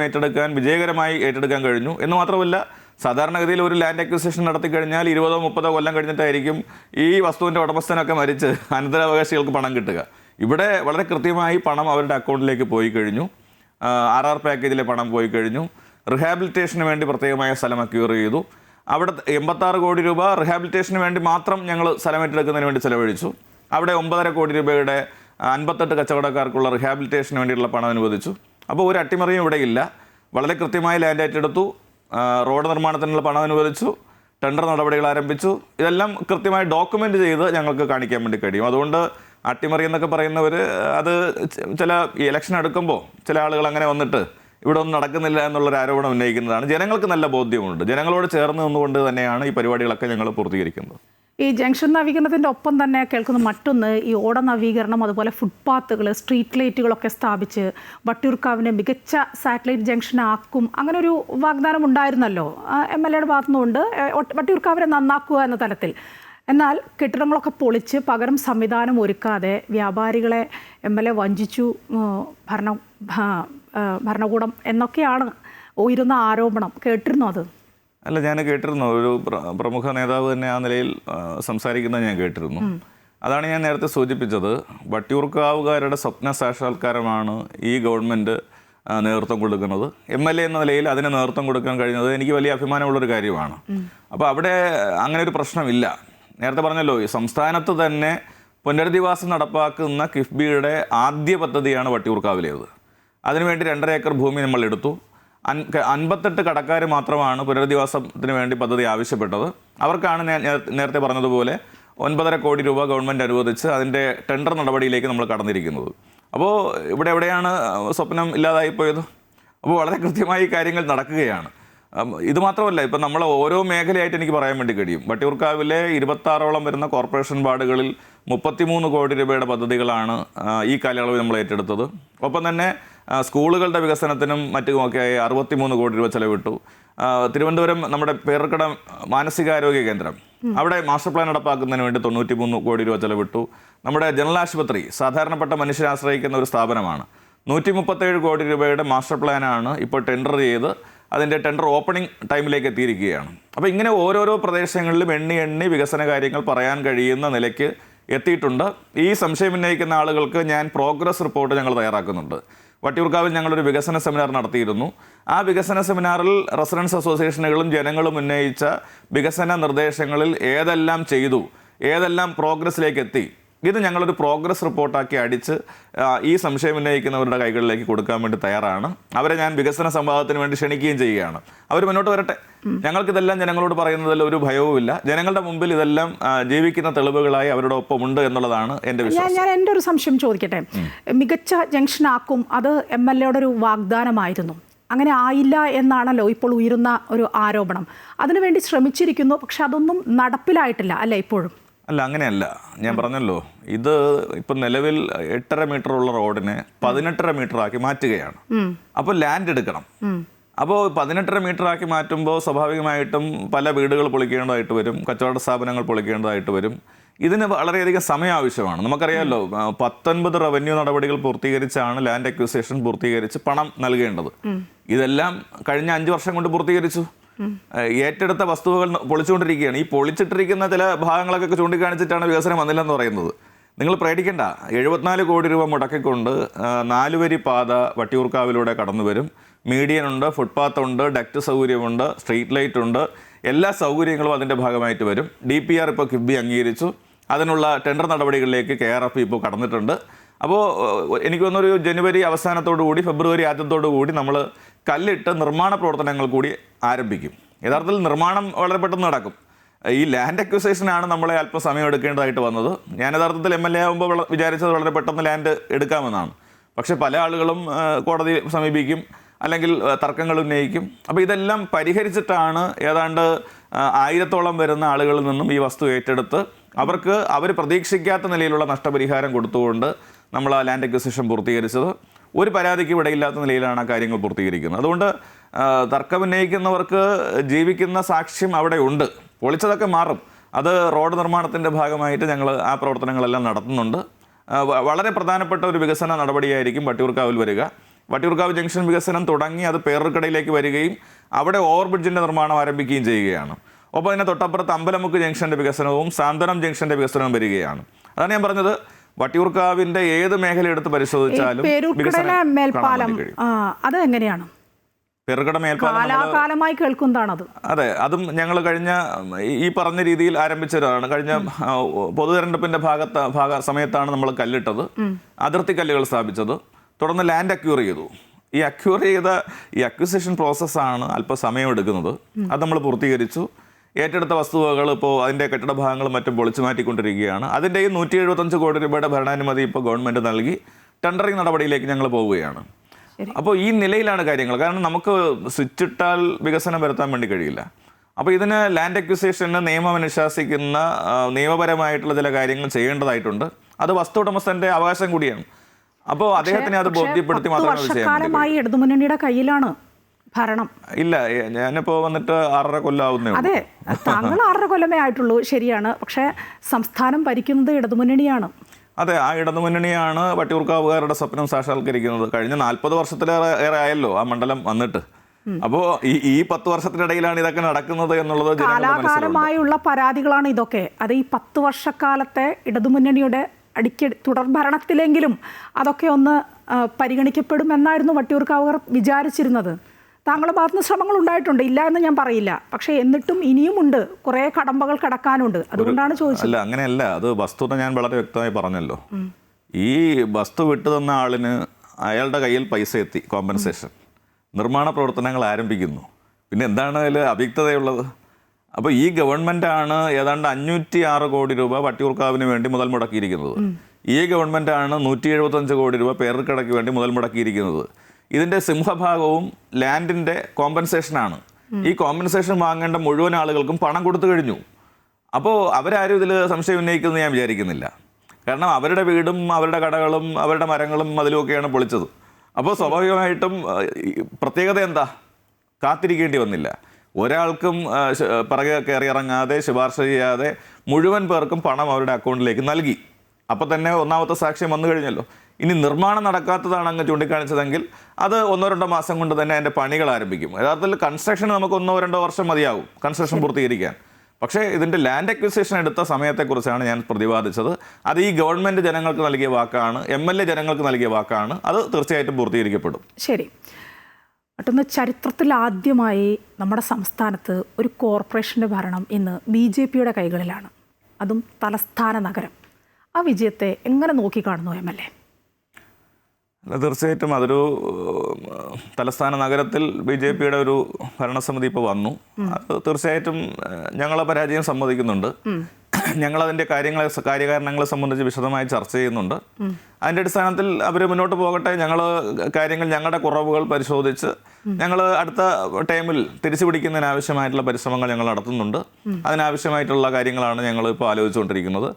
വിജയകരമായി ഏറ്റെടുക്കാൻ കഴിഞ്ഞു. എന്ന് മാത്രമല്ല, സാധാരണഗതിയിൽ ഒരു ലാൻഡ് അക്വിസിഷൻ നടത്തി കഴിഞ്ഞാൽ 20-30 കൊല്ലം കഴിഞ്ഞിട്ടായിരിക്കും ഈ വസ്തുവിൻ്റെ ഉടമസ്ഥനൊക്കെ മരിച്ച് അനന്തരാവകാശികൾക്ക് പണം കിട്ടുക. ഇവിടെ വളരെ കൃത്യമായി പണം അവരുടെ അക്കൗണ്ടിലേക്ക് പോയി കഴിഞ്ഞു. RR പാക്കേജിലെ പണം പോയി കഴിഞ്ഞു. റിഹാബിലിറ്റേഷന് വേണ്ടി പ്രത്യേകമായ സ്ഥലം അക്യൂർ ചെയ്തു. അവിടെ 86 കോടി രൂപ റിഹാബിലിറ്റേഷന് വേണ്ടി മാത്രം ഞങ്ങൾ സ്ഥലം ഏറ്റെടുക്കുന്നതിന് വേണ്ടി ചെലവഴിച്ചു. അവിടെ 9.5 കോടി രൂപയുടെ 58 കച്ചവടക്കാർക്കുള്ള റിഹാബിലിറ്റേഷന് വേണ്ടിയുള്ള പണം അനുവദിച്ചു. അപ്പോൾ ഒരു അട്ടിമറിയും ഇവിടെ ഇല്ല. വളരെ കൃത്യമായി ലാൻഡ് ഏറ്റെടുത്തു, റോഡ് നിർമ്മാണത്തിനുള്ള പണം അനുവദിച്ചു, ടെൻഡർ നടപടികൾ ആരംഭിച്ചു. ഇതെല്ലാം കൃത്യമായി ഡോക്യുമെൻ്റ് ചെയ്ത് ഞങ്ങൾക്ക് കാണിക്കാൻ വേണ്ടി കഴിയും. അതുകൊണ്ട് അട്ടിമറി എന്നൊക്കെ പറയുന്നവർ അത് ചില ഇലക്ഷൻ അടുക്കുമ്പോൾ ചില ആളുകൾ അങ്ങനെ വന്നിട്ട് ഇവിടെ ഒന്നും നടക്കുന്നില്ല എന്നുള്ളൊരു ആരോപണം ഉന്നയിക്കുന്നതാണ്. ജനങ്ങൾക്ക് നല്ല ബോധ്യമുണ്ട്. ജനങ്ങളോട് ചേർന്ന് നിന്നുകൊണ്ട് തന്നെയാണ് ഈ പരിപാടികളൊക്കെ ഞങ്ങൾ പൂർത്തീകരിക്കുന്നത്. ഈ ജംഗ്ഷൻ നവീകരണത്തിൻ്റെ ഒപ്പം തന്നെ കേൾക്കുന്ന മറ്റൊന്ന് ഈ ഓട നവീകരണം, അതുപോലെ ഫുട്പാത്തുകൾ, സ്ട്രീറ്റ് ലൈറ്റുകളൊക്കെ സ്ഥാപിച്ച് വട്ടിയൂർക്കാവിനെ മികച്ച സാറ്റലൈറ്റ് ജംഗ്ഷൻ ആക്കും, അങ്ങനെ ഒരു വാഗ്ദാനം ഉണ്ടായിരുന്നല്ലോ MLAയുടെ ഭാഗത്തുനിന്നുകൊണ്ട്, വട്ടിയൂർക്കാവിനെ നന്നാക്കുക എന്ന തലത്തിൽ. എന്നാൽ കെട്ടിടങ്ങളൊക്കെ പൊളിച്ച് പകരം സംവിധാനം ഒരുക്കാതെ വ്യാപാരികളെ MLA വഞ്ചിച്ചു ഭരണകൂടം എന്നൊക്കെയാണ് ഉയരുന്ന ആരോപണം. കേട്ടിരുന്നോ അത്? അല്ല, ഞാൻ കേട്ടിരുന്നു. ഒരു പ്രമുഖ നേതാവ് തന്നെ ആ നിലയിൽ സംസാരിക്കുന്നത് ഞാൻ കേട്ടിരുന്നു. അതാണ് ഞാൻ നേരത്തെ സൂചിപ്പിച്ചത്. വട്ടിയൂർക്കാവുകാരുടെ സ്വപ്ന സാക്ഷാത്കാരമാണ് ഈ ഗവൺമെൻറ് നേതൃത്വം കൊടുക്കുന്നത്. MLA എന്ന നിലയിൽ അതിന് നേതൃത്വം കൊടുക്കാൻ കഴിഞ്ഞത് എനിക്ക് വലിയ അഭിമാനമുള്ളൊരു കാര്യമാണ്. അപ്പോൾ അവിടെ അങ്ങനെ ഒരു പ്രശ്നമില്ല. നേരത്തെ പറഞ്ഞല്ലോ, ഈ സംസ്ഥാനത്ത് തന്നെ പുനരധിവാസം നടപ്പാക്കുന്ന കിഫ്ബിയുടെ ആദ്യ പദ്ധതിയാണ് വട്ടിയൂർക്കാവിലേത്. അതിനുവേണ്ടി 2.5 ഏക്കർ ഭൂമി നമ്മൾ എടുത്തു. 58 കടക്കാർ മാത്രമാണ് പുനരധിവാസത്തിന് വേണ്ടി പദ്ധതി ആവശ്യപ്പെട്ടത്. അവർക്കാണ് ഞാൻ നേരത്തെ പറഞ്ഞതുപോലെ 9.5 കോടി രൂപ ഗവൺമെൻറ് അനുവദിച്ച് അതിൻ്റെ ടെൻഡർ നടപടിയിലേക്ക് നമ്മൾ കടന്നിരിക്കുന്നത്. അപ്പോൾ ഇവിടെ എവിടെയാണ് സ്വപ്നം ഇല്ലാതായിപ്പോയത്? അപ്പോൾ വളരെ കൃത്യമായി കാര്യങ്ങൾ നടക്കുകയാണ്. ഇത് മാത്രമല്ല, ഇപ്പം നമ്മൾ ഓരോ മേഖലയായിട്ട് എനിക്ക് പറയാൻ വേണ്ടി കഴിയും. വട്ടിയൂർക്കാവിലെ 26ഓളം വരുന്ന കോർപ്പറേഷൻ വാർഡുകളിൽ 33 കോടി രൂപയുടെ പദ്ധതികളാണ് ഈ കാലയളവിൽ നമ്മൾ ഏറ്റെടുത്തത്. ഒപ്പം തന്നെ സ്കൂളുകളുടെ വികസനത്തിനും മറ്റുമൊക്കെയായി 63 കോടി രൂപ ചെലവിട്ടു. തിരുവനന്തപുരം നമ്മുടെ പേർക്കട മാനസികാരോഗ്യ കേന്ദ്രം, അവിടെ മാസ്റ്റർ പ്ലാൻ നടപ്പാക്കുന്നതിന് വേണ്ടി 93 കോടി രൂപ ചെലവിട്ടു. നമ്മുടെ ജനറൽ ആശുപത്രി സാധാരണപ്പെട്ട മനുഷ്യരെ ആശ്രയിക്കുന്ന ഒരു സ്ഥാപനമാണ്. 137 കോടി രൂപയുടെ മാസ്റ്റർ പ്ലാനാണ് ഇപ്പോൾ ടെൻഡർ ചെയ്ത് അതിൻ്റെ ടെൻഡർ ഓപ്പണിംഗ് ടൈമിലേക്ക് എത്തിയിരിക്കുകയാണ്. അപ്പോൾ ഇങ്ങനെ ഓരോരോ പ്രദേശങ്ങളിലും എണ്ണി വികസന കാര്യങ്ങൾ പറയാൻ കഴിയുന്ന നിലയ്ക്ക് എത്തിയിട്ടുണ്ട്. ഈ സംശയം ഉന്നയിക്കുന്ന ആളുകൾക്ക് ഞാൻ പ്രോഗ്രസ് റിപ്പോർട്ട് ഞങ്ങൾ തയ്യാറാക്കുന്നുണ്ട്. വട്ടിയൂർക്കാവിൽ ഞങ്ങളൊരു വികസന സെമിനാർ നടത്തിയിരുന്നു. ആ വികസന സെമിനാറിൽ റെസിഡൻസ് അസോസിയേഷനുകളും ജനങ്ങളും ഉന്നയിച്ച വികസന നിർദ്ദേശങ്ങളിൽ ഏതെല്ലാം ചെയ്തു, ഏതെല്ലാം പ്രോഗ്രസ്സിലേക്ക് എത്തി, ഇത് ഞങ്ങളൊരു പ്രോഗ്രസ് റിപ്പോർട്ടാക്കി അടിച്ച് ഈ സംശയം ഉന്നയിക്കുന്നവരുടെ കൈകളിലേക്ക് കൊടുക്കാൻ വേണ്ടി തയ്യാറാണ്. അവരെ ഞാൻ വികസന സംവാദത്തിന് വേണ്ടി ക്ഷണിക്കുകയും ചെയ്യുകയാണ്. അവർ മുന്നോട്ട് വരട്ടെ. ഞങ്ങൾക്കിതെല്ലാം ജനങ്ങളോട് പറയുന്നതിൽ ഒരു ഭയവുമില്ല. ജനങ്ങളുടെ മുമ്പിൽ ഇതെല്ലാം ജീവിക്കുന്ന തെളിവുകളായി അവരുടെ ഒപ്പം ഉണ്ട് എന്നുള്ളതാണ് എൻ്റെ വിശ്വാസം. ഞാൻ എൻ്റെ ഒരു സംശയം ചോദിക്കട്ടെ. മികച്ച ജംഗ്ഷൻ ആക്കും, അത് MLAയുടെ ഒരു വാഗ്ദാനമായിരുന്നു. അങ്ങനെ ആയില്ല എന്നാണല്ലോ ഇപ്പോൾ ഉയരുന്ന ഒരു ആരോപണം. അതിനുവേണ്ടി ശ്രമിച്ചിരിക്കുന്നു, പക്ഷെ അതൊന്നും നടപ്പിലായിട്ടില്ല അല്ലേ ഇപ്പോഴും? അല്ല, അങ്ങനെയല്ല. ഞാൻ പറഞ്ഞല്ലോ, ഇത് ഇപ്പം നിലവിൽ 8.5 മീറ്റർ ഉള്ള റോഡിനെ 18.5 മീറ്റർ ആക്കി മാറ്റുകയാണ്. അപ്പോൾ ലാൻഡ് എടുക്കണം. അപ്പോൾ 18.5 മീറ്റർ ആക്കി മാറ്റുമ്പോൾ സ്വാഭാവികമായിട്ടും പല വീടുകൾ പൊളിക്കേണ്ടതായിട്ട് വരും, കച്ചവട സ്ഥാപനങ്ങൾ പൊളിക്കേണ്ടതായിട്ട് വരും. ഇതിന് വളരെയധികം സമയം ആവശ്യമാണ്. നമുക്കറിയാമല്ലോ, 19 റവന്യൂ നടപടികൾ പൂർത്തീകരിച്ചാണ് ലാൻഡ് അക്വിസിഷൻ പൂർത്തീകരിച്ച് പണം നൽകേണ്ടത്. ഇതെല്ലാം കഴിഞ്ഞ 5 വർഷം കൊണ്ട് പൂർത്തീകരിച്ചു. ഏറ്റെടുത്ത വസ്തുവകൾ പൊളിച്ചുകൊണ്ടിരിക്കുകയാണ്. ഈ പൊളിച്ചിട്ടിരിക്കുന്ന ചില ഭാഗങ്ങളൊക്കെ ചൂണ്ടിക്കാണിച്ചിട്ടാണ് വികസനം വന്നില്ലെന്ന് പറയുന്നത്. നിങ്ങൾ പേടിക്കണ്ട, 74 കോടി രൂപ മുടക്കിക്കൊണ്ട് 4 വരി പാത വട്ടിയൂർക്കാവിലൂടെ കടന്നു വരും. മീഡിയൻ ഉണ്ട്, ഫുട്പാത്ത് ഉണ്ട്, ഡക്റ്റ് സൗകര്യമുണ്ട്, സ്ട്രീറ്റ് ലൈറ്റ് ഉണ്ട്, എല്ലാ സൗകര്യങ്ങളും അതിൻ്റെ ഭാഗമായിട്ട് വരും. DPR ഇപ്പോൾ കിഫ്ബി അംഗീകരിച്ചു. അതിനുള്ള ടെൻഡർ നടപടികളിലേക്ക് KRF ഇപ്പോൾ കടന്നിട്ടുണ്ട്. അപ്പോൾ എനിക്ക് തോന്നുന്നൊരു ജനുവരി അവസാനത്തോടു കൂടി ഫെബ്രുവരി ആദ്യത്തോടു കൂടി നമ്മൾ കല്ലിട്ട് നിർമ്മാണ പ്രവർത്തനങ്ങൾ കൂടി ആരംഭിക്കും. യഥാർത്ഥത്തിൽ നിർമ്മാണം വളരെ നടക്കും. ഈ ലാൻഡ് അക്വിസിഷനാണ് നമ്മളെ അല്പം സമയം എടുക്കേണ്ടതായിട്ട് വന്നത്. ഞാൻ യഥാർത്ഥത്തിൽ MLA ആകുമ്പോൾ വിചാരിച്ചത് വളരെ പെട്ടെന്ന് ലാൻഡ് എടുക്കാമെന്നാണ്. പക്ഷേ പല ആളുകളും കോടതി സമീപിക്കും, അല്ലെങ്കിൽ തർക്കങ്ങൾ ഉന്നയിക്കും. അപ്പോൾ ഇതെല്ലാം പരിഹരിച്ചിട്ടാണ് ഏതാണ്ട് 1000-ഓളം വരുന്ന ആളുകളിൽ നിന്നും ഈ വസ്തു ഏറ്റെടുത്ത് അവർ പ്രതീക്ഷിക്കാത്ത നിലയിലുള്ള നഷ്ടപരിഹാരം കൊടുത്തുകൊണ്ട് നമ്മൾ ആ ലാൻഡ് അക്വിസിഷൻ പൂർത്തീകരിച്ചത്. ഒരു പരാതിക്കും ഇടയില്ലാത്ത നിലയിലാണ് ആ കാര്യങ്ങൾ പൂർത്തീകരിക്കുന്നത്. അതുകൊണ്ട് തർക്കമുന്നയിക്കുന്നവർക്ക് ജീവിക്കുന്ന സാക്ഷ്യം അവിടെ ഉണ്ട്. പൊളിച്ചതൊക്കെ മാറും. അത് റോഡ് നിർമ്മാണത്തിൻ്റെ ഭാഗമായിട്ട് ഞങ്ങൾ ആ പ്രവർത്തനങ്ങളെല്ലാം നടത്തുന്നുണ്ട്. വളരെ പ്രധാനപ്പെട്ട ഒരു വികസന നടപടിയായിരിക്കും വട്ടിയൂർക്കാവിൽ വരിക. വട്ടിയൂർക്കാവ് ജംഗ്ഷൻ വികസനം തുടങ്ങി അത് പേരൂർക്കടയിലേക്ക് വരികയും അവിടെ ഓവർ ബ്രിഡ്ജിൻ്റെ നിർമ്മാണം ആരംഭിക്കുകയും ചെയ്യുകയാണ്. ഒപ്പം അതിന് തൊട്ടപ്പുറത്ത് അമ്പലമുക്ക് ജംഗ്ഷൻ്റെ വികസനവും സാന്ത്വനം ജംഗ്ഷൻ്റെ വികസനവും വരികയാണ്. അതാണ് ഞാൻ പറഞ്ഞത്, വട്ടിയൂർക്കാവിൻ്റെ ഏത് മേഖല എടുത്ത് പരിശോധിച്ചാലും മേൽപ്പാലം അത് എങ്ങനെയാണ് പേരുക്കട മേൽപ്പാലം കാലാകാലമായി കേൾക്കുന്നതാണത്. അതെ, അതും ഞങ്ങൾ കഴിഞ്ഞ ഈ പറഞ്ഞ രീതിയിൽ ആരംഭിച്ചതാണ്. കഴിഞ്ഞ പൊതു തെരഞ്ഞെടുപ്പിൻ്റെ സമയത്താണ് നമ്മൾ കല്ലിട്ടത്, അതിർത്തി കല്ലുകൾ സ്ഥാപിച്ചത്. തുടർന്ന് ലാൻഡ് അക്യൂർ ചെയ്തു. ഈ അക്യൂർ ചെയ്ത ഈ അക്വിസിഷൻ പ്രോസസ്സാണ് അല്പം സമയം എടുക്കുന്നത്. അത് നമ്മൾ പൂർത്തീകരിച്ചു. ഏറ്റെടുത്ത വസ്തുവകൾ ഇപ്പോൾ അതിൻ്റെ കെട്ടിട ഭാഗങ്ങളും മറ്റും പൊളിച്ചു മാറ്റിക്കൊണ്ടിരിക്കുകയാണ്. അതിൻ്റെയും 175 കോടി രൂപയുടെ ഭരണാനുമതി ഇപ്പോൾ ഗവൺമെൻറ് നൽകി ടെൻഡറിങ് നടപടിയിലേക്ക് ഞങ്ങൾ പോവുകയാണ്. അപ്പോൾ ഈ നിലയിലാണ് കാര്യങ്ങൾ. കാരണം നമുക്ക് സ്വിച്ച് ഇട്ടാൽ വികസനം വരുത്താൻ വേണ്ടി കഴിയില്ല. അപ്പോൾ ഇതിന് ലാൻഡ് അക്വിസിഷന് നിയമം അനുശാസിക്കുന്ന നിയമപരമായിട്ടുള്ള ചില കാര്യങ്ങൾ ചെയ്യേണ്ടതായിട്ടുണ്ട്. അത് വസ്തു ഉടമസ്ഥൻ്റെ അവകാശം കൂടിയാണ്. അപ്പോൾ അദ്ദേഹത്തിനെ അത് ബോധ്യപ്പെടുത്തി മാത്രമേ ഇടതുമുന്നണിയുടെ കയ്യിലാണ് ഭരണം. ഇല്ല, ഞാനിപ്പോൾ വന്നിട്ട് 6.5 കൊല്ലമാവുന്നേ. അതെ, താങ്കൾ 6.5 കൊല്ലമേ ആയിട്ടുള്ളൂ, ശരിയാണ്. പക്ഷേ സംസ്ഥാനം ഭരിക്കുന്നത് ഇടതുമുന്നണിയാണ്. അതെ, ആ ഇടതുമുന്നണിയാണ് വട്ടിയൂർക്കാവുകാരുടെ സ്വപ്നം സാക്ഷാത്കരിക്കുന്നത്. കഴിഞ്ഞ 40 വർഷത്തിലേറെ ആയല്ലോ ആ മണ്ഡലം വന്നിട്ട്. അപ്പോൾ ഈ 10 വർഷത്തിനിടയിലാണ് ഇതൊക്കെ നടക്കുന്നത് എന്നുള്ളത് കാലാകാലമായുള്ള പരാതികളാണ് ഇതൊക്കെ. അത് ഈ 10 വർഷക്കാലത്തെ ഇടതുമുന്നണിയുടെ തുടർഭരണത്തിലെങ്കിലും അതൊക്കെ ഒന്ന് പരിഗണിക്കപ്പെടുമെന്നായിരുന്നു വട്ടിയൂർക്കാവുകാർ വിചാരിച്ചിരുന്നത്. താങ്കളുടെ ഭാഗത്തുനിന്ന് ശ്രമങ്ങൾ ഉണ്ടായിട്ടുണ്ട്, ഇല്ല എന്ന് ഞാൻ പറയില്ല. പക്ഷേ എന്നിട്ടും ഇനിയുമുണ്ട്, കുറേ കടമ്പകൾ കടക്കാനുണ്ട്. അതുകൊണ്ടാണ് ചോദിച്ചത്. അല്ല, അങ്ങനെയല്ല. അത് വസ്തുത ഞാൻ വളരെ വ്യക്തമായി പറഞ്ഞല്ലോ. ഈ വസ്തു വിട്ടു തന്ന ആളിന് അയാളുടെ കയ്യിൽ പൈസ എത്തി, കോമ്പൻസേഷൻ. നിർമ്മാണ പ്രവർത്തനങ്ങൾ ആരംഭിക്കുന്നു. പിന്നെ എന്താണ് അതിൽ അവ്യക്തതയുള്ളത്? അപ്പോൾ ഈ ഗവൺമെൻറ്റാണ് ഏതാണ്ട് 506 കോടി രൂപ വട്ടിയൂർക്കാവിന് വേണ്ടി മുതൽ മുടക്കിയിരിക്കുന്നത്. ഈ ഗവൺമെൻറ്റാണ് 175 കോടി രൂപ പേരൂർക്കടയ്ക്ക് വേണ്ടി മുതൽ മുടക്കിയിരിക്കുന്നത്. ഇതിൻ്റെ സിംഹഭാഗവും ലാൻഡിൻ്റെ കോമ്പൻസേഷനാണ്. ഈ കോമ്പൻസേഷൻ വാങ്ങേണ്ട മുഴുവൻ ആളുകൾക്കും പണം കൊടുത്തു കഴിഞ്ഞു. അപ്പോൾ അവരാരും ഇതിൽ സംശയം ഉന്നയിക്കുന്നത് ഞാൻ വിചാരിക്കുന്നില്ല. കാരണം അവരുടെ വീടും അവരുടെ കടകളും അവരുടെ മരങ്ങളും അതിലുമൊക്കെയാണ് പൊളിച്ചത്. അപ്പോൾ സ്വാഭാവികമായിട്ടും പ്രത്യേകത എന്താ? കാത്തിരിക്കേണ്ടി വന്നില്ല. ഒരാൾക്കും പിറകെ കയറി ഇറങ്ങാതെ, ശുപാർശ ചെയ്യാതെ മുഴുവൻ പേർക്കും പണം അവരുടെ അക്കൗണ്ടിലേക്ക് നൽകി. അപ്പോൾ തന്നെ ഒന്നാമത്തെ സാക്ഷ്യം വന്നു കഴിഞ്ഞല്ലോ. ഇനി നിർമ്മാണം നടക്കാത്തതാണ് അങ്ങ് ചൂണ്ടിക്കാണിച്ചതെങ്കിൽ അത് 1-2 മാസം കൊണ്ട് തന്നെ അതിൻ്റെ പണികൾ ആരംഭിക്കും. യഥാർത്ഥത്തിൽ കൺസ്ട്രക്ഷൻ നമുക്ക് 1-2 വർഷം മതിയാവും കൺസ്ട്രക്ഷൻ പൂർത്തീകരിക്കാൻ. പക്ഷേ ഇതിൻ്റെ ലാൻഡ് അക്വിസിഷൻ എടുത്ത സമയത്തെക്കുറിച്ചാണ് ഞാൻ പ്രതിപാദിച്ചത്. അത് ഈ ഗവൺമെൻറ് ജനങ്ങൾക്ക് നൽകിയ വാക്കാണ്, MLA ജനങ്ങൾക്ക് നൽകിയ വാക്കാണ്. അത് തീർച്ചയായിട്ടും പൂർത്തീകരിക്കപ്പെടും. ശരി. മറ്റൊന്ന്, ചരിത്രത്തിൽ ആദ്യമായി നമ്മുടെ സംസ്ഥാനത്ത് ഒരു കോർപ്പറേഷൻ്റെ ഭരണം ഇന്ന് BJPയുടെ കൈകളിലാണ്, അതും തലസ്ഥാന നഗരം. ആ വിജയത്തെ എങ്ങനെ നോക്കിക്കാണുന്നു MLA? തീർച്ചയായിട്ടും അതൊരു തലസ്ഥാന നഗരത്തിൽ BJPയുടെ ഒരു ഭരണസമിതി ഇപ്പോൾ വന്നു. അത് തീർച്ചയായിട്ടും ഞങ്ങളെ പരാജയം സമ്മതിക്കുന്നുണ്ട്. ഞങ്ങളതിൻ്റെ കാര്യകാരണങ്ങളെ സംബന്ധിച്ച് വിശദമായി ചർച്ച ചെയ്യുന്നുണ്ട്. അതിൻ്റെ അടിസ്ഥാനത്തിൽ അവർ മുന്നോട്ട് പോകട്ടെ. കാര്യങ്ങൾ ഞങ്ങളുടെ കുറവുകൾ പരിശോധിച്ച് ഞങ്ങൾ അടുത്ത ടൈമിൽ തിരിച്ചു പിടിക്കുന്നതിനാവശ്യമായിട്ടുള്ള പരിശ്രമങ്ങൾ ഞങ്ങൾ നടത്തുന്നുണ്ട്. അതിനാവശ്യമായിട്ടുള്ള കാര്യങ്ങളാണ് ഞങ്ങൾ ഇപ്പോൾ ആലോചിച്ചുകൊണ്ടിരിക്കുന്നത്.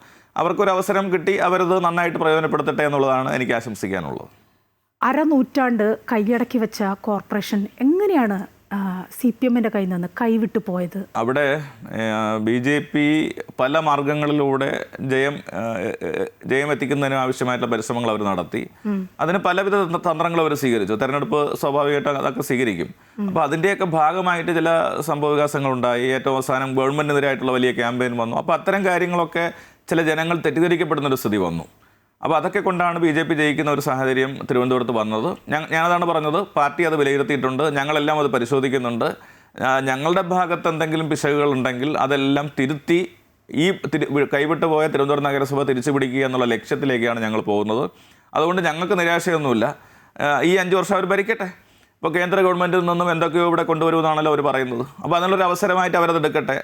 അവർക്കൊരു അവസരം കിട്ടി, അവരത് നന്നായിട്ട് പ്രയോജനപ്പെടുത്തട്ടെ എന്നുള്ളതാണ് എനിക്ക് ആശംസിക്കാനുള്ളത്. അരനൂറ്റാണ്ട് കൈയടക്കി വെച്ച കോർപ്പറേഷൻ എങ്ങനെയാണ് CPM-ന്റെ കയ്യിൽ നിന്ന് കൈവിട്ടു പോയത്? അവിടെ BJP പല മാർഗങ്ങളിലൂടെ ജയം എത്തിക്കുന്നതിന് ആവശ്യമായിട്ടുള്ള പരിശ്രമങ്ങൾ അവർ നടത്തി. അതിന് പലവിധ തന്ത്രങ്ങൾ അവർ സ്വീകരിച്ചു. തെരഞ്ഞെടുപ്പ് സ്വാഭാവികമായിട്ട് അതൊക്കെ സ്വീകരിക്കും. അപ്പോൾ അതിൻ്റെയൊക്കെ ഭാഗമായിട്ട് ചില സംഭവ വികാസങ്ങളുണ്ടായി. ഏറ്റവും അവസാനം ഗവൺമെൻറ്റിനെതിരായിട്ടുള്ള വലിയ ക്യാമ്പയിൻ വന്നു. അപ്പോൾ അത്തരം കാര്യങ്ങളൊക്കെ ചില ജനങ്ങൾ തെറ്റിദ്ധരിക്കപ്പെടുന്നൊരു സ്ഥിതി വന്നു. അപ്പോൾ അതൊക്കെ കൊണ്ടാണ് BJP ജയിക്കുന്ന ഒരു സാഹചര്യം തിരുവനന്തപുരത്ത് വന്നത്. ഞാനതാണ് പറഞ്ഞത്, പാർട്ടി അത് വിലയിരുത്തിയിട്ടുണ്ട്, ഞങ്ങളെല്ലാം അത് പരിശോധിക്കുന്നുണ്ട്. ഞങ്ങളുടെ ഭാഗത്ത് എന്തെങ്കിലും പിശകുകൾ ഉണ്ടെങ്കിൽ അതെല്ലാം തിരുത്തി ഈ കൈവിട്ടു പോയ തിരുവനന്തപുരം നഗരസഭ തിരിച്ചു പിടിക്കുക എന്നുള്ള ലക്ഷ്യത്തിലേക്കാണ് ഞങ്ങൾ പോകുന്നത്. അതുകൊണ്ട് ഞങ്ങൾക്ക് നിരാശയൊന്നുമില്ല. ഈ 5 വർഷം അവർ ഭരിക്കട്ടെ. ഇപ്പോൾ കേന്ദ്ര ഗവൺമെൻറ്റിൽ നിന്നും എന്തൊക്കെയോ ഇവിടെ കൊണ്ടുവരുമെന്നാണല്ലോ അവർ പറയുന്നത്. അപ്പോൾ അതിനുള്ളൊരു അവസരമായിട്ട് അവരത് എടുക്കട്ടെ.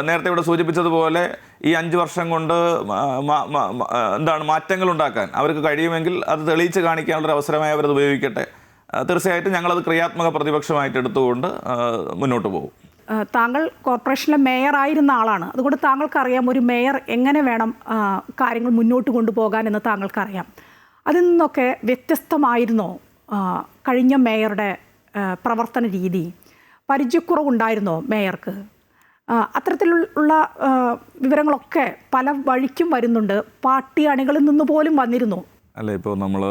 നേരത്തെ ഇവിടെ സൂചിപ്പിച്ചതുപോലെ ഈ 5 വർഷം കൊണ്ട് മാറ്റങ്ങൾ ഉണ്ടാക്കാൻ അവർക്ക് കഴിയുമെങ്കിൽ അത് തെളിയിച്ച് കാണിക്കാനുള്ളൊരു അവസരമായി അവരത് ഉപയോഗിക്കട്ടെ. തീർച്ചയായിട്ടും ഞങ്ങളത് ക്രിയാത്മക പ്രതിപക്ഷമായിട്ട് എടുത്തുകൊണ്ട് മുന്നോട്ട് പോകും. താങ്കൾ കോർപ്പറേഷനിലെ മേയറായിരുന്ന ആളാണ്. അതുകൊണ്ട് താങ്കൾക്കറിയാം ഒരു മേയർ എങ്ങനെ വേണം കാര്യങ്ങൾ മുന്നോട്ട് കൊണ്ടുപോകാൻ എന്ന് താങ്കൾക്കറിയാം. അതിൽ നിന്നൊക്കെ വ്യത്യസ്തമായിരുന്നോ കഴിഞ്ഞ മേയറുടെ പ്രവർത്തന രീതി? പരിചയക്കുറവുണ്ടായിരുന്നോ മേയർക്ക്? അത്തരത്തിലുള്ള വിവരങ്ങളൊക്കെ പല വഴിക്കും വരുന്നുണ്ട്. പാർട്ടി അണികളിൽ നിന്ന് പോലും വന്നിരുന്നു. അല്ല, ഇപ്പോൾ നമ്മൾ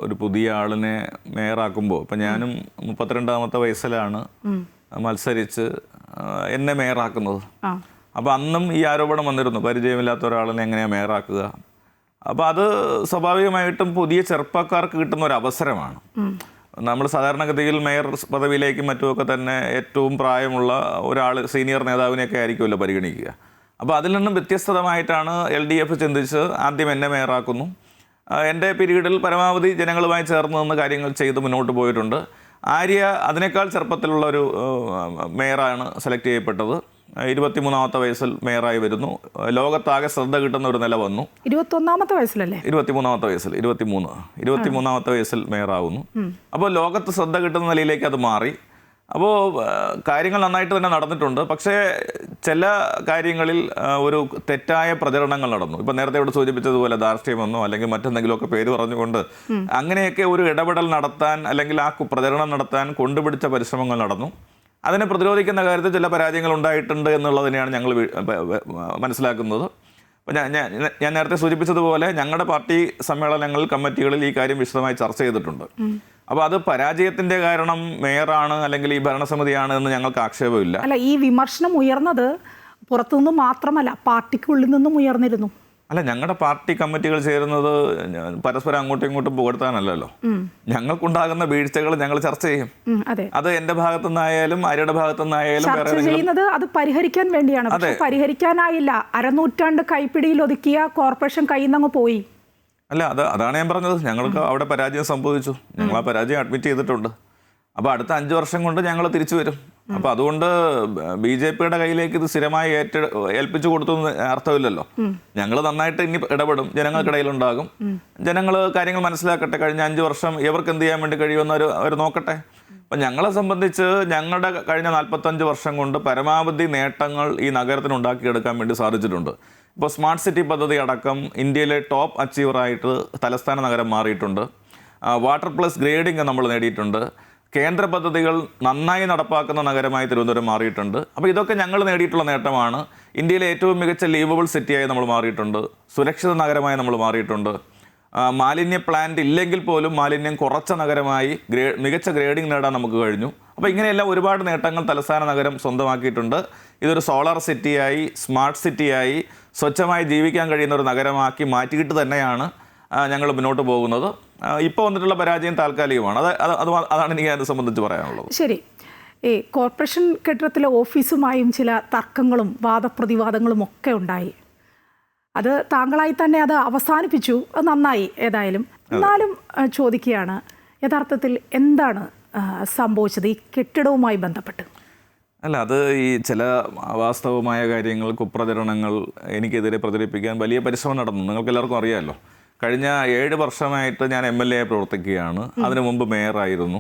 ഒരു പുതിയ ആളിനെ മേയറാക്കുമ്പോൾ, ഇപ്പം ഞാനും 32ാമത്തെ വയസ്സിലാണ് മത്സരിച്ച് എന്നെ മേയറാക്കുന്നത്. അപ്പോൾ അന്നും ഈ ആരോപണം വന്നിരുന്നു, പരിചയമില്ലാത്ത ഒരാളിനെ എങ്ങനെയാണ് മേയറാക്കുക. അപ്പോൾ അത് സ്വാഭാവികമായിട്ടും പുതിയ ചെറുപ്പക്കാർക്ക് കിട്ടുന്ന ഒരു അവസരമാണ്. നമ്മൾ സാധാരണഗതിയിൽ മേയർ പദവിയിലേക്കും മറ്റുമൊക്കെ തന്നെ ഏറ്റവും പ്രായമുള്ള ഒരാൾ, സീനിയർ നേതാവിനെയൊക്കെ ആയിരിക്കുമല്ലോ പരിഗണിക്കുക. അപ്പോൾ അതിൽ നിന്നും വ്യത്യസ്തമായിട്ടാണ് LDF ചിന്തിച്ച് ആദ്യം എന്നെ മേയറാക്കുന്നു. എൻ്റെ പീരീഡിൽ പരമാവധി ജനങ്ങളുമായി ചേർന്ന് നിന്ന് കാര്യങ്ങൾ ചെയ്ത് മുന്നോട്ട് പോയിട്ടുണ്ട്. ആര്യ അതിനേക്കാൾ ചെറുപ്പത്തിലുള്ള ഒരു മേയറാണ് സെലക്ട് ചെയ്യപ്പെട്ടത്. 23ാമത്തെ വയസ്സിൽ മേയറായി വരുന്നു. ലോകത്താകെ ശ്രദ്ധ കിട്ടുന്ന ഒരു നില വന്നു. 21ാമത്തെ വയസ്സിലല്ലേ? 23ാമത്തെ വയസ്സിൽ 23ാമത്തെ വയസ്സിൽ മേയറാവുന്നു. അപ്പോൾ ലോകത്ത് ശ്രദ്ധ കിട്ടുന്ന നിലയിലേക്ക് അത് മാറി. അപ്പോൾ കാര്യങ്ങൾ നന്നായിട്ട് തന്നെ നടന്നിട്ടുണ്ട്. പക്ഷേ ചില കാര്യങ്ങളിൽ ഒരു തെറ്റായ പ്രചരണങ്ങൾ നടന്നു. ഇപ്പം നേരത്തെ ഇവിടെ സൂചിപ്പിച്ചതുപോലെ ധാർഷ്ട്യമെന്നോ അല്ലെങ്കിൽ മറ്റെന്തെങ്കിലുമൊക്കെ പേര് പറഞ്ഞുകൊണ്ട് അങ്ങനെയൊക്കെ ഒരു ഇടപെടൽ നടത്താൻ അല്ലെങ്കിൽ ആ പ്രചരണം നടത്താൻ കൊണ്ടുപിടിച്ച പരിശ്രമങ്ങൾ നടന്നു. അതിനെ പ്രതിരോധിക്കുന്ന കാര്യത്തിൽ ചില പരാജയങ്ങൾ ഉണ്ടായിട്ടുണ്ട് എന്നുള്ളതിനെയാണ് ഞങ്ങൾ മനസ്സിലാക്കുന്നത്. അപ്പോൾ ഞാൻ നേരത്തെ സൂചിപ്പിച്ചതുപോലെ ഞങ്ങളുടെ പാർട്ടി സമ്മേളനങ്ങളിൽ, കമ്മിറ്റികളിൽ ഈ കാര്യം വിശദമായി ചർച്ച ചെയ്തിട്ടുണ്ട്. അപ്പോൾ അത് പരാജയത്തിൻ്റെ കാരണം മേയറാണ് അല്ലെങ്കിൽ ഈ ഭരണസമിതിയാണ് എന്ന് ഞങ്ങൾക്ക് ആക്ഷേപമില്ല. അല്ല, ഈ വിമർശനം ഉയർന്നത് പുറത്തുനിന്ന് മാത്രമല്ല, പാർട്ടിക്കുള്ളിൽ നിന്നും ഉയർന്നിരുന്നു. അല്ല, ഞങ്ങളുടെ പാർട്ടി കമ്മിറ്റികൾ ചേരുന്നത് പരസ്പരം അങ്ങോട്ടും ഇങ്ങോട്ടും പുകഴ്ത്താനല്ലല്ലോ. ഞങ്ങൾക്കുണ്ടാകുന്ന വീഴ്ചകൾ ഞങ്ങൾ ചർച്ച ചെയ്യും. അത് എൻ്റെ ഭാഗത്തുനിന്നായാലും ആര്യയുടെ ഭാഗത്തുനിന്നായാലും ചെയ്യുന്നത് അത് പരിഹരിക്കാൻ വേണ്ടിയാണ്. പക്ഷെ പരിഹരിക്കാനായില്ല. അരനൂറ്റാണ്ട് കൈപ്പിടിയിൽ ഒതുക്കിയ കോർപ്പറേഷൻ കയ്യിൽ നിന്ന് പോയി. അല്ല, അതാണ് ഞാൻ പറഞ്ഞത്. ഞങ്ങൾക്ക് അവിടെ പരാജയം സംഭവിച്ചു. ഞങ്ങൾ ആ പരാജയം അഡ്മിറ്റ് ചെയ്തിട്ടുണ്ട്. അപ്പോൾ അടുത്ത 5 വർഷം കൊണ്ട് ഞങ്ങൾ തിരിച്ചു വരും. അപ്പോൾ അതുകൊണ്ട് BJP-യുടെ കയ്യിലേക്ക് ഇത് സ്ഥിരമായി ഏൽപ്പിച്ചു കൊടുത്തു അർത്ഥമില്ലല്ലോ. ഞങ്ങൾ നന്നായിട്ട് ഇനി ഇടപെടും, ജനങ്ങൾക്കിടയിലുണ്ടാകും. ജനങ്ങൾ കാര്യങ്ങൾ മനസ്സിലാക്കട്ടെ. കഴിഞ്ഞ 5 വർഷം ഇവർക്ക് എന്ത് ചെയ്യാൻ വേണ്ടി കഴിയുമെന്ന് അവർ നോക്കട്ടെ. അപ്പം ഞങ്ങളെ സംബന്ധിച്ച് ഞങ്ങളുടെ കഴിഞ്ഞ 45 വർഷം കൊണ്ട് പരമാവധി നേട്ടങ്ങൾ ഈ നഗരത്തിന് ഉണ്ടാക്കിയെടുക്കാൻ വേണ്ടി സാധിച്ചിട്ടുണ്ട്. ഇപ്പോൾ സ്മാർട്ട് സിറ്റി പദ്ധതി അടക്കം ഇന്ത്യയിലെ ടോപ്പ് അച്ചീവറായിട്ട് തലസ്ഥാന നഗരം മാറിയിട്ടുണ്ട്. വാട്ടർ പ്ലസ് ഗ്രേഡിംഗ് നമ്മൾ നേടിയിട്ടുണ്ട്. കേന്ദ്ര പദ്ധതികൾ നന്നായി നടപ്പാക്കുന്ന നഗരമായി തിരുവനന്തപുരം മാറിയിട്ടുണ്ട്. അപ്പോൾ ഇതൊക്കെ ഞങ്ങൾ നേടിയിട്ടുള്ള നേട്ടമാണ്. ഇന്ത്യയിലെ ഏറ്റവും മികച്ച ലീവബിൾ സിറ്റിയായി നമ്മൾ മാറിയിട്ടുണ്ട്. സുരക്ഷിത നഗരമായി നമ്മൾ മാറിയിട്ടുണ്ട്. മാലിന്യ പ്ലാന്റ് ഇല്ലെങ്കിൽ പോലും മാലിന്യം കുറച്ച നഗരമായി മികച്ച ഗ്രേഡിംഗ് നേടാൻ നമുക്ക് കഴിഞ്ഞു. അപ്പോൾ ഇങ്ങനെയെല്ലാം ഒരുപാട് നേട്ടങ്ങൾ തലസ്ഥാന നഗരം സ്വന്തമാക്കിയിട്ടുണ്ട്. ഇതൊരു സോളാർ സിറ്റിയായി, സ്മാർട്ട് സിറ്റിയായി, സ്വച്ഛമായി ജീവിക്കാൻ കഴിയുന്ന ഒരു നഗരമാക്കി മാറ്റിയിട്ട് തന്നെയാണ് ഞങ്ങൾ മുന്നോട്ട് പോകുന്നത്. ഇപ്പോൾ വന്നിട്ടുള്ള പരാജയം താൽക്കാലികമാണ്. അതാണ് എനിക്ക് അതിനെ സംബന്ധിച്ച് പറയാനുള്ളത്. ശരി, ഈ കോർപ്പറേഷൻ കെട്ടിടത്തിലെ ഓഫീസുമായും ചില തർക്കങ്ങളും വാദപ്രതിവാദങ്ങളും ഒക്കെ ഉണ്ടായി. അത് താങ്കളായി തന്നെ അത് അവസാനിപ്പിച്ചു. അത് നന്നായി ഏതായാലും. എന്നാലും ചോദിക്കുകയാണ്, യഥാർത്ഥത്തിൽ എന്താണ് സംഭവിച്ചത് ഈ കെട്ടിടവുമായി ബന്ധപ്പെട്ട്? അല്ല, അത് ഈ ചില അവാസ്തവമായ കാര്യങ്ങൾ, കുപ്രചരണങ്ങൾ എനിക്കെതിരെ പ്രചരിപ്പിക്കാൻ വലിയ പരിശ്രമം നടന്നു. നിങ്ങൾക്ക് എല്ലാവർക്കും അറിയാമല്ലോ. കഴിഞ്ഞ 7 വർഷമായിട്ട് ഞാൻ MLA ആയി പ്രവർത്തിക്കുകയാണ്. അതിനു മുമ്പ് മേയറായിരുന്നു.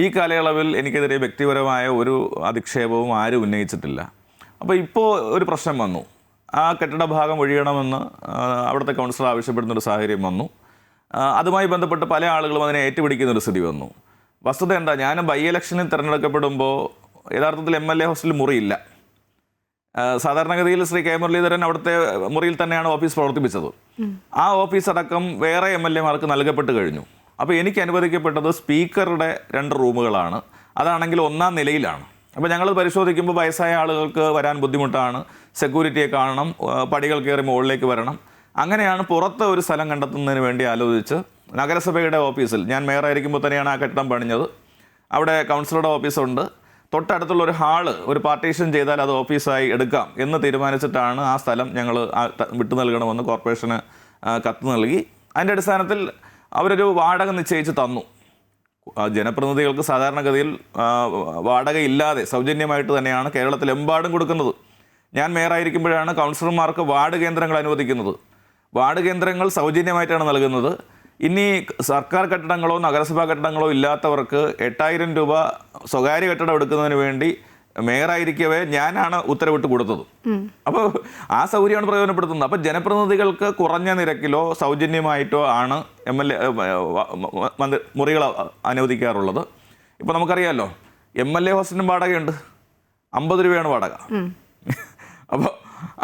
ഈ കാലയളവിൽ എനിക്കെതിരെ വ്യക്തിപരമായ ഒരു അധിക്ഷേപവും ആരും ഉന്നയിച്ചിട്ടില്ല. അപ്പോൾ ഇപ്പോൾ ഒരു പ്രശ്നം വന്നു. ആ കെട്ടിട ഭാഗം ഒഴിയണമെന്ന് അവിടുത്തെ കൗൺസിലർ ആവശ്യപ്പെടുന്നൊരു സാഹചര്യം വന്നു. അതുമായി ബന്ധപ്പെട്ട് പല ആളുകളും അതിനെ ഏറ്റുപിടിക്കുന്ന ഒരു സ്ഥിതി വന്നു. വസ്തുത എന്താ, ഞാൻ ബൈ ഇലക്ഷനിൽ തിരഞ്ഞെടുക്കപ്പെടുമ്പോൾ യഥാർത്ഥത്തിൽ MLA ഹോസ്റ്റലിൽ മുറിയില്ല. സാധാരണഗതിയിൽ ശ്രീ കെ മുരളീധരൻ അവിടുത്തെ മുറിയിൽ തന്നെയാണ് ഓഫീസ് പ്രവർത്തിപ്പിച്ചത്. ആ ഓഫീസ് അടക്കം വേറെ MLA-മാർക്ക് നൽകപ്പെട്ട് കഴിഞ്ഞു. അപ്പോൾ എനിക്ക് അനുവദിക്കപ്പെട്ടത് സ്പീക്കറുടെ 2 റൂമുകളാണ്. അതാണെങ്കിൽ 1-ാം നിലയിലാണ്. അപ്പോൾ ഞങ്ങൾ പരിശോധിക്കുമ്പോൾ വയസ്സായ ആളുകൾക്ക് വരാൻ ബുദ്ധിമുട്ടാണ്, സെക്യൂരിറ്റിയെ കാണണം, പടികൾ കയറി മുകളിലേക്ക് വരണം. അങ്ങനെയാണ് പുറത്ത് ഒരു സ്ഥലം കണ്ടെത്തുന്നതിന് വേണ്ടി ആലോചിച്ച് നഗരസഭയുടെ ഓഫീസിൽ, ഞാൻ മേയറായിരിക്കുമ്പോൾ തന്നെയാണ് ആ കെട്ടിടം പണിഞ്ഞത്, അവിടെ കൗൺസിലറുടെ ഓഫീസുണ്ട്, തൊട്ടടുത്തുള്ള ഒരു ഹാള് ഒരു പാർട്ടീഷൻ ചെയ്താൽ അത് ഓഫീസായി എടുക്കാം എന്ന് തീരുമാനിച്ചിട്ടാണ് ആ സ്ഥലം ഞങ്ങൾ വിട്ടു നൽകണമെന്ന് കോർപ്പറേഷന് കത്ത് നൽകി. അതിൻ്റെ അടിസ്ഥാനത്തിൽ അവരൊരു വാടക നിശ്ചയിച്ച് തന്നു. ജനപ്രതിനിധികൾക്ക് സാധാരണഗതിയിൽ വാടക ഇല്ലാതെ സൗജന്യമായിട്ട് തന്നെയാണ് കേരളത്തിലെമ്പാടും കൊടുക്കുന്നത്. ഞാൻ മേയറായിരിക്കുമ്പോഴാണ് കൗൺസിലർമാർക്ക് വാർഡ് കേന്ദ്രങ്ങൾ അനുവദിക്കുന്നത്. വാർഡ് കേന്ദ്രങ്ങൾ സൗജന്യമായിട്ടാണ് നൽകുന്നത്. ഇനി സർക്കാർ കെട്ടിടങ്ങളോ നഗരസഭാ കെട്ടിടങ്ങളോ ഇല്ലാത്തവർക്ക് 8000 രൂപ സ്വകാര്യ കെട്ടിടം എടുക്കുന്നതിന് വേണ്ടി മേയറായിരിക്കവേ ഞാനാണ് ഉത്തരവിട്ട് കൊടുത്തത്. അപ്പോൾ ആ സൗകര്യമാണ് പ്രയോജനപ്പെടുത്തുന്നത്. അപ്പോൾ ജനപ്രതിനിധികൾക്ക് കുറഞ്ഞ നിരക്കിലോ സൗജന്യമായിട്ടോ ആണ് MLA മുറികൾ അനുവദിക്കാറുള്ളത്. ഇപ്പോൾ നമുക്കറിയാമല്ലോ, MLA ഹോസ്റ്റലിനും വാടകയുണ്ട്, 50 രൂപയാണ് വാടക. അപ്പോൾ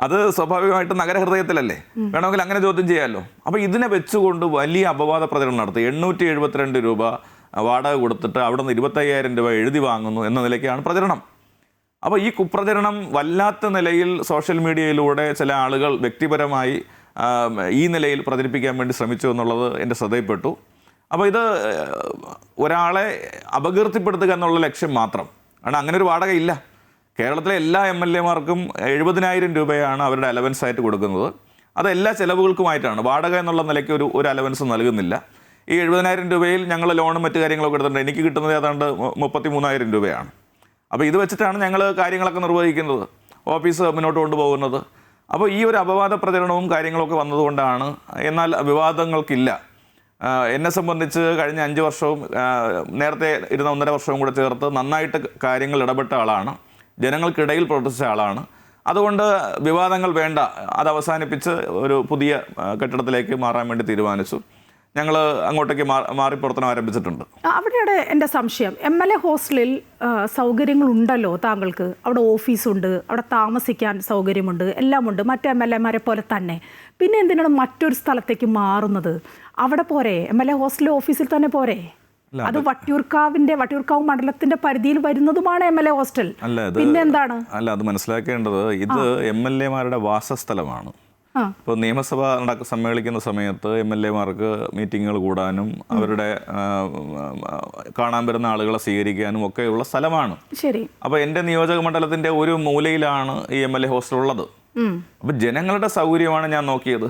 അത് സ്വാഭാവികമായിട്ടും നഗരഹൃദയത്തിലല്ലേ, വേണമെങ്കിൽ അങ്ങനെ ചോദ്യം ചെയ്യാമല്ലോ. അപ്പോൾ ഇതിനെ വെച്ചുകൊണ്ട് വലിയ അപവാദ പ്രചരണം നടത്തി. 872 രൂപ വാടക കൊടുത്തിട്ട് അവിടെ നിന്ന് 25,000 രൂപ എഴുതി വാങ്ങുന്നു എന്ന നിലയ്ക്കാണ് പ്രചരണം. അപ്പോൾ ഈ കുപ്രചരണം വല്ലാത്ത നിലയിൽ സോഷ്യൽ മീഡിയയിലൂടെ ചില ആളുകൾ വ്യക്തിപരമായി ഈ നിലയിൽ പ്രചരിപ്പിക്കാൻ വേണ്ടി ശ്രമിച്ചു എന്നുള്ളത് എൻ്റെ ശ്രദ്ധയിൽപ്പെട്ടു. അപ്പോൾ ഇത് ഒരാളെ അപകീർത്തിപ്പെടുത്തുക എന്നുള്ള ലക്ഷ്യം മാത്രം ആണ്. അങ്ങനെ ഒരു വാടക ഇല്ല. കേരളത്തിലെ എല്ലാ MLA-മാർക്കും 70,000 രൂപയാണ് അവരുടെ അലവൻസ് ആയിട്ട് കൊടുക്കുന്നത്. അത് എല്ലാ ചിലവുകൾക്കുമായിട്ടാണ്. വാടക എന്നുള്ള നിലയ്ക്ക് ഒരു അലവൻസ് നൽകുന്നില്ല. ഈ 70,000 രൂപയിൽ ഞങ്ങൾ ലോണും മറ്റു കാര്യങ്ങളൊക്കെ എടുത്തിട്ടുണ്ട്. എനിക്ക് കിട്ടുന്നത് ഏതാണ്ട് 33,000 രൂപയാണ്. അപ്പോൾ ഇത് വെച്ചിട്ടാണ് ഞങ്ങൾ കാര്യങ്ങളൊക്കെ നിർവഹിക്കുന്നത്, ഓഫീസ് മുന്നോട്ട് കൊണ്ടുപോകുന്നത്. അപ്പോൾ ഈ ഒരു അപവാദ പ്രചരണവും കാര്യങ്ങളൊക്കെ വന്നതുകൊണ്ടാണ്. എന്നാൽ വിവാദങ്ങൾക്കില്ല. എന്നെ സംബന്ധിച്ച് കഴിഞ്ഞ 5 വർഷവും നേരത്തെ ഇരുന്ന 1.5 വർഷവും കൂടെ ചേർത്ത് നന്നായിട്ട് കാര്യങ്ങൾ ഇടപെട്ട ആളാണ്, ജനങ്ങൾക്കിടയിൽ പ്രവർത്തിച്ച ആളാണ്. അതുകൊണ്ട് വിവാദങ്ങൾ വേണ്ട, അത് അവസാനിപ്പിച്ച് ഒരു പുതിയ കെട്ടിടത്തിലേക്ക് മാറാൻ വേണ്ടി തീരുമാനിച്ചു. ഞങ്ങൾ അങ്ങോട്ടേക്ക് മാറി പ്രവർത്തനം ആരംഭിച്ചിട്ടുണ്ട്. അവിടെയാണ് എൻ്റെ സംശയം. MLA ഹോസ്റ്റലിൽ സൗകര്യങ്ങളുണ്ടല്ലോ താങ്കൾക്ക്. അവിടെ ഓഫീസുണ്ട്, അവിടെ താമസിക്കാൻ സൗകര്യമുണ്ട്, എല്ലാമുണ്ട്, മറ്റ് MLA-മാരെ പോലെ തന്നെ. പിന്നെ എന്തിനാണ് മറ്റൊരു സ്ഥലത്തേക്ക് മാറുന്നത്? അവിടെ പോരെ? MLA ഹോസ്റ്റൽ ഓഫീസിൽ തന്നെ പോരെ? അത് വട്ടിയൂർക്കാവ് മണ്ഡലത്തിന്റെ പരിധിയിൽ വരുന്നതുമാണ് MLA ഹോസ്റ്റൽ. പിന്നെ എന്താണ്? അല്ല, അത് മനസ്സിലാക്കേണ്ടത് ഇത് MLA-മാരുടെ വാസസ്ഥലമാണ്. ഇപ്പോൾ നിയമസഭ സമ്മേളിക്കുന്ന സമയത്ത് MLA-മാർക്ക് മീറ്റിങ്ങുകൾ കൂടാനും അവരുടെ കാണാൻ വരുന്ന ആളുകളെ സ്വീകരിക്കാനും ഒക്കെയുള്ള സ്ഥലമാണ്. ശരി. അപ്പോൾ എൻ്റെ നിയോജക മണ്ഡലത്തിൻ്റെ ഒരു മൂലയിലാണ് ഈ MLA ഹോസ്റ്റൽ ഉള്ളത്. അപ്പോൾ ജനങ്ങളുടെ സൗകര്യമാണ് ഞാൻ നോക്കിയത്.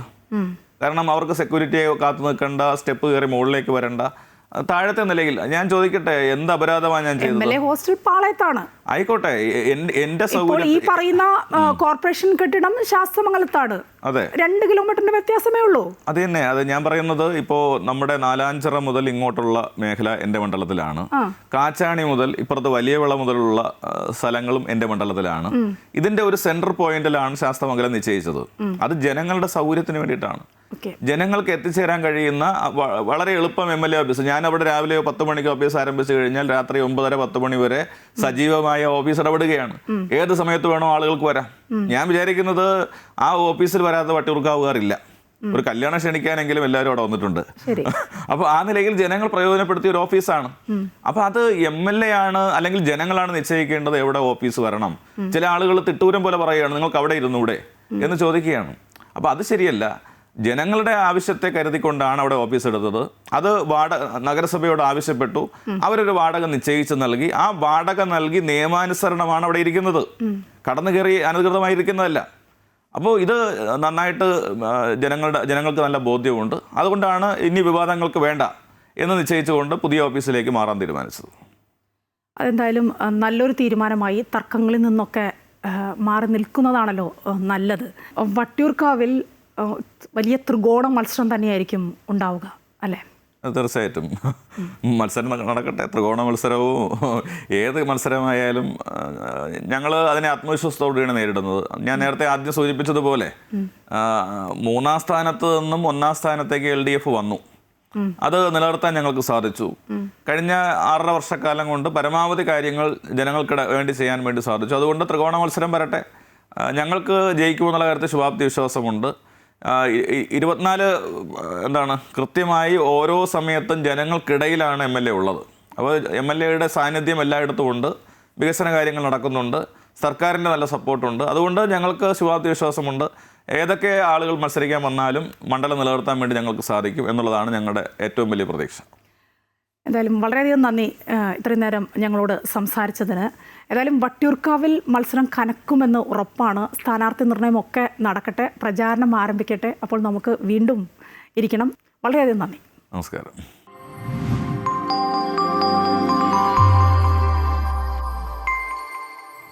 കാരണം അവർക്ക് സെക്യൂരിറ്റിയെ കാത്തു നിൽക്കേണ്ട, സ്റ്റെപ്പ് കയറി മുകളിലേക്ക് വരണ്ട, താഴത്തെ നിലയിൽ. ഞാൻ ചോദിക്കട്ടെ, എന്ത് അപരാധമാണ് ഞാൻ ചെയ്തത്? ഹോസ്റ്റൽ പാളയത്താണ്. ആയിക്കോട്ടെ, എന്റെ സൗകര്യം. ഈ പറയുന്ന കോർപ്പറേഷൻ കെട്ടിടം ശാസ്ത്രമംഗലത്താണ്. അതെ, 2 കിലോമീറ്ററിന്റെ വ്യത്യാസമേ ഉള്ളൂ. അത് തന്നെ. അത് ഞാൻ പറയുന്നത് ഇപ്പോൾ നമ്മുടെ നാലാഞ്ചിറ മുതൽ ഇങ്ങോട്ടുള്ള മേഖല എൻ്റെ മണ്ഡലത്തിലാണ്. കാച്ചാണി മുതൽ ഇപ്പുറത്ത് വലിയവിള മുതലുള്ള സ്ഥലങ്ങളും എൻ്റെ മണ്ഡലത്തിലാണ്. ഇതിന്റെ ഒരു സെൻട്രൽ പോയിന്റിലാണ് ശാസ്ത്രമംഗലം നിശ്ചയിച്ചത്. അത് ജനങ്ങളുടെ സൗകര്യത്തിന് വേണ്ടിയിട്ടാണ്. ജനങ്ങൾക്ക് എത്തിച്ചേരാൻ കഴിയുന്ന വളരെ എളുപ്പം MLA ഓഫീസ്. ഞാൻ അവിടെ രാവിലെ 10 മണിക്ക് ഓഫീസ് ആരംഭിച്ചു കഴിഞ്ഞാൽ രാത്രി 9:30-10 മണി വരെ സജീവമായ ഓഫീസ് ഇടപെടുകയാണ്. ഏത് സമയത്ത് വേണോ ആളുകൾക്ക് വരാം. ഞാൻ വിചാരിക്കുന്നത് ആ ഓഫീസിൽ വരാത്ത വട്ടിയൂർക്കാവുകാരില്ല. ഒരു കല്യാണം ക്ഷണിക്കാനെങ്കിലും എല്ലാവരും അവിടെ വന്നിട്ടുണ്ട്. അപ്പോൾ ആ നിലയിൽ ജനങ്ങൾ പ്രയോജനപ്പെടുത്തിയ ഒരു ഓഫീസാണ്. അപ്പോൾ അത് MLA ആണ് അല്ലെങ്കിൽ ജനങ്ങളാണ് നിശ്ചയിക്കേണ്ടത് എവിടെ ഓഫീസ് വരണം. ചില ആളുകൾ തിട്ടൂരം പോലെ പറയുകയാണ്, നിങ്ങൾക്ക് അവിടെ ഇരുന്നൂടെ എന്ന് ചോദിക്കുകയാണ്. അപ്പോൾ അത് ശരിയല്ല. ജനങ്ങളുടെ ആവശ്യത്തെ കരുതിക്കൊണ്ടാണ് അവിടെ ഓഫീസ് എടുത്തത്. അത് നഗരസഭയോട് ആവശ്യപ്പെട്ടു, അവരൊരു വാടക നിശ്ചയിച്ച് നൽകി. ആ വാടക നൽകി നിയമാനുസരണമാണ് അവിടെ ഇരിക്കുന്നത്, കടന്നു കയറി അനധികൃതമായി ഇരിക്കുന്നതല്ല. അപ്പോൾ ഇത് നന്നായിട്ട് ജനങ്ങൾക്ക് നല്ല ബോധ്യമുണ്ട്. അതുകൊണ്ടാണ് ഇനി വിവാദങ്ങൾക്ക് വേണ്ട എന്ന് നിശ്ചയിച്ചുകൊണ്ട് പുതിയ ഓഫീസിലേക്ക് മാറാൻ തീരുമാനിച്ചത്. അതെന്തായാലും നല്ലൊരു തീരുമാനമായി. തർക്കങ്ങളിൽ നിന്നൊക്കെ മാറി നിൽക്കുന്നതാണല്ലോ നല്ലത്. വട്ടിയൂർക്കാവിൽ വലിയ ത്രികോണ മത്സരം തന്നെയായിരിക്കും ഉണ്ടാവുക, അല്ലേ? തീർച്ചയായിട്ടും മത്സരം നടക്കട്ടെ. ത്രികോണ മത്സരവും ഏത് മത്സരമായാലും ഞങ്ങൾ അതിനെ ആത്മവിശ്വാസത്തോടെയാണ് നേരിടുന്നത്. ഞാൻ നേരത്തെ ആദ്യം സൂചിപ്പിച്ചതുപോലെ 3-ാം സ്ഥാനത്ത് നിന്നും 1-ാം സ്ഥാനത്തേക്ക് LDF വന്നു. അത് നിലനിർത്താൻ ഞങ്ങൾക്ക് സാധിച്ചു. കഴിഞ്ഞ 6.5 വർഷക്കാലം കൊണ്ട് പരമാവധി കാര്യങ്ങൾ ജനങ്ങൾക്ക് വേണ്ടി ചെയ്യാൻ വേണ്ടി സാധിച്ചു. അതുകൊണ്ട് ത്രികോണ മത്സരം വരട്ടെ, ഞങ്ങൾക്ക് ജയിക്കുമെന്നുള്ള കാര്യത്തിൽ ശുഭാപ്തി വിശ്വാസമുണ്ട്. 24 കൃത്യമായി ഓരോ സമയത്തും ജനങ്ങൾക്കിടയിലാണ് MLA ഉള്ളത്. അപ്പോൾ MLAയുടെ സാന്നിധ്യം എല്ലായിടത്തും ഉണ്ട്, വികസന കാര്യങ്ങൾ നടക്കുന്നുണ്ട്, സർക്കാരിൻ്റെ നല്ല സപ്പോർട്ടുണ്ട്. അതുകൊണ്ട് ഞങ്ങൾക്ക് ശുഭാപ്തി വിശ്വാസമുണ്ട്. ഏതൊക്കെ ആളുകൾ മത്സരിക്കാൻ വന്നാലും മണ്ഡലം നിലനിർത്താൻ വേണ്ടി ഞങ്ങൾക്ക് സാധിക്കും എന്നുള്ളതാണ് ഞങ്ങളുടെ ഏറ്റവും വലിയ പ്രതീക്ഷ. എന്തായാലും വളരെയധികം നന്ദി ഇത്രയും നേരം ഞങ്ങളോട് സംസാരിച്ചതിന്. ഏതായാലും വട്ടിയൂർക്കാവിൽ മത്സരം കനക്കുമെന്ന് ഉറപ്പാണ്. സ്ഥാനാർത്ഥി നിർണയമൊക്കെ നടക്കട്ടെ, പ്രചാരണം ആരംഭിക്കട്ടെ. അപ്പോൾ നമുക്ക് വീണ്ടും ഇരിക്കണം. വളരെയധികം നന്ദി. നമസ്കാരം.